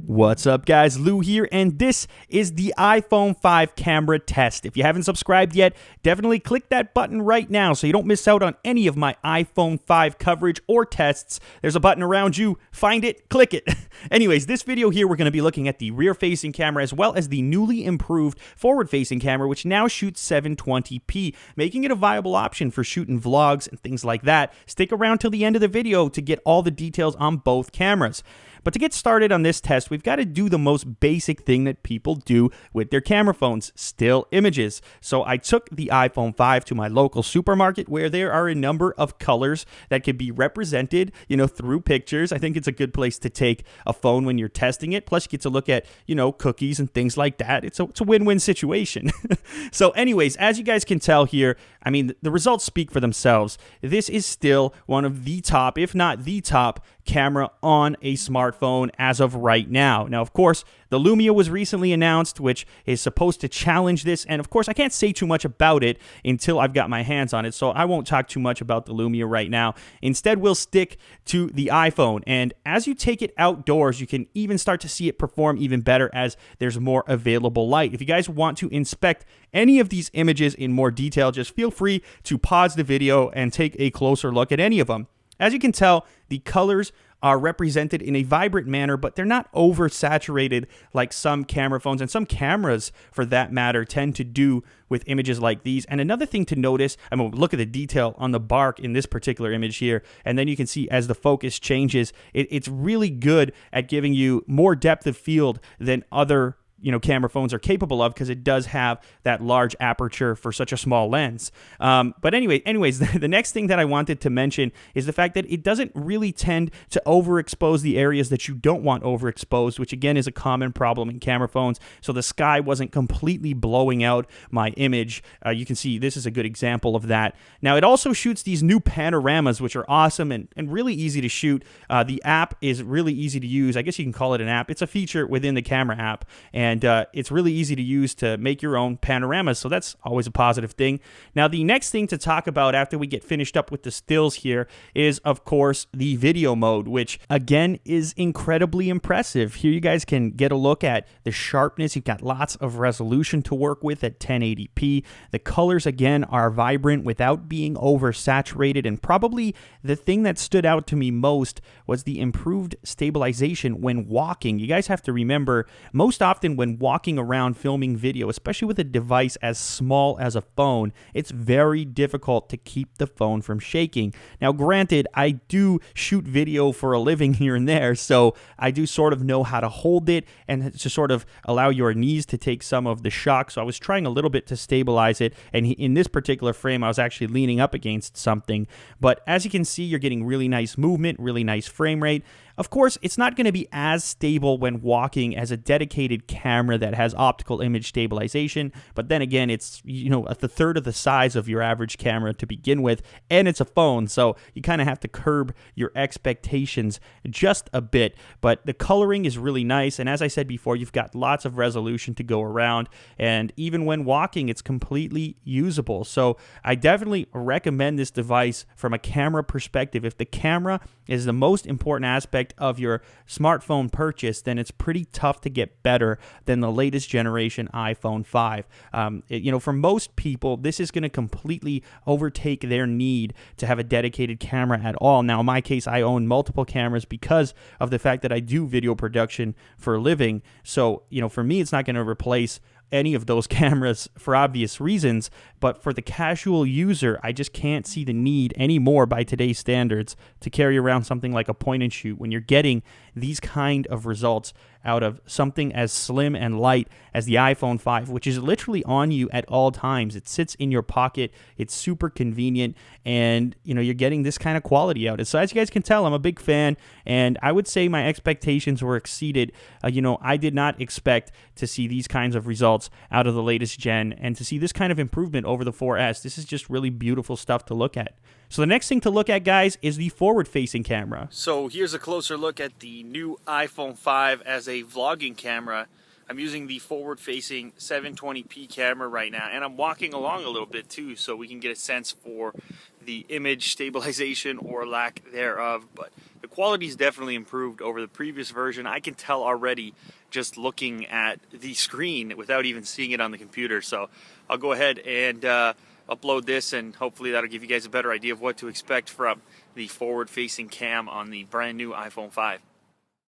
What's up guys, Lou here, and this is the iPhone 5 camera test. If you haven't subscribed yet, definitely click that button right now so you don't miss out on any of my iPhone 5 coverage or tests. There's a button around you, find it, click it. Anyways, this video here we're going to be looking at the rear-facing camera as well as the newly improved forward-facing camera, which now shoots 720p, making it a viable option for shooting vlogs and things like that. Stick around till the end of the video to get all the details on both cameras. But to get started on this test, we've got to do the most basic thing that people do with their camera phones, still images. So I took the iPhone 5 to my local supermarket where there are a number of colors that can be represented, through pictures. I think it's a good place to take a phone when you're testing it. Plus you get to look at, cookies and things like that. It's a win-win situation. So anyways, as you guys can tell here, I mean, the results speak for themselves. This is still one of the top, if not the top, camera on a smartphone as of right now. Now, of course, the Lumia was recently announced, which is supposed to challenge this, and of course, I can't say too much about it until I've got my hands on it, so I won't talk too much about the Lumia right now. Instead, we'll stick to the iPhone, and as you take it outdoors, you can even start to see it perform even better as there's more available light. If you guys want to inspect any of these images in more detail, just feel free to pause the video and take a closer look at any of them. As you can tell, the colors are represented in a vibrant manner, but they're not oversaturated like some camera phones and some cameras, for that matter, tend to do with images like these. And another thing to notice, I'm going to look at the detail on the bark in this particular image here, and then you can see as the focus changes, it's really good at giving you more depth of field than other camera phones are capable of, because it does have that large aperture for such a small lens. But anyways, the next thing that I wanted to mention is the fact that it doesn't really tend to overexpose the areas that you don't want overexposed, which again is a common problem in camera phones. So the sky wasn't completely blowing out my image. You can see this is a good example of that. Now it also shoots these new panoramas, which are awesome and really easy to shoot. The app is really easy to use. I guess you can call it an app. It's a feature within the camera app, and it's really easy to use to make your own panoramas, so that's always a positive thing. Now, the next thing to talk about after we get finished up with the stills here is, of course, the video mode, which, again, is incredibly impressive. Here you guys can get a look at the sharpness. You've got lots of resolution to work with at 1080p. The colors, again, are vibrant without being oversaturated, and probably the thing that stood out to me most was the improved stabilization when walking. You guys have to remember, most often when walking around filming video, especially with a device as small as a phone, it's very difficult to keep the phone from shaking. Now, granted, I do shoot video for a living here and there, so I do sort of know how to hold it and to sort of allow your knees to take some of the shock. So I was trying a little bit to stabilize it, and in this particular frame, I was actually leaning up against something. But as you can see, you're getting really nice movement, really nice frame rate. Of course, it's not going to be as stable when walking as a dedicated camera that has optical image stabilization, but then again, it's a third of the size of your average camera to begin with, and it's a phone, so you kind of have to curb your expectations just a bit. But the coloring is really nice, and as I said before, you've got lots of resolution to go around, and even when walking, it's completely usable. So I definitely recommend this device from a camera perspective. If the camera is the most important aspect of your smartphone purchase, then it's pretty tough to get better than the latest generation iPhone 5. For most people, this is going to completely overtake their need to have a dedicated camera at all. Now, in my case, I own multiple cameras because of the fact that I do video production for a living. So, for me, it's not going to replace any of those cameras for obvious reasons, but for the casual user, I just can't see the need anymore by today's standards to carry around something like a point and shoot when you're getting these kind of results out of something as slim and light as the iPhone 5, which is literally on you at all times. It sits in your pocket. It's super convenient, and you're getting this kind of quality out. So as you guys can tell, I'm a big fan, and I would say my expectations were exceeded. I did not expect to see these kinds of results out of the latest gen, and to see this kind of improvement over the 4S. This is just really beautiful stuff to look at. So the next thing to look at, guys, is the forward-facing camera. So here's a closer look at the new iPhone 5 as a vlogging camera. I'm using the forward-facing 720p camera right now, and I'm walking along a little bit too, so we can get a sense for the image stabilization or lack thereof. But the quality's definitely improved over the previous version. I can tell already just looking at the screen without even seeing it on the computer. So I'll go ahead and upload this, and hopefully that'll give you guys a better idea of what to expect from the forward-facing cam on the brand new iPhone 5.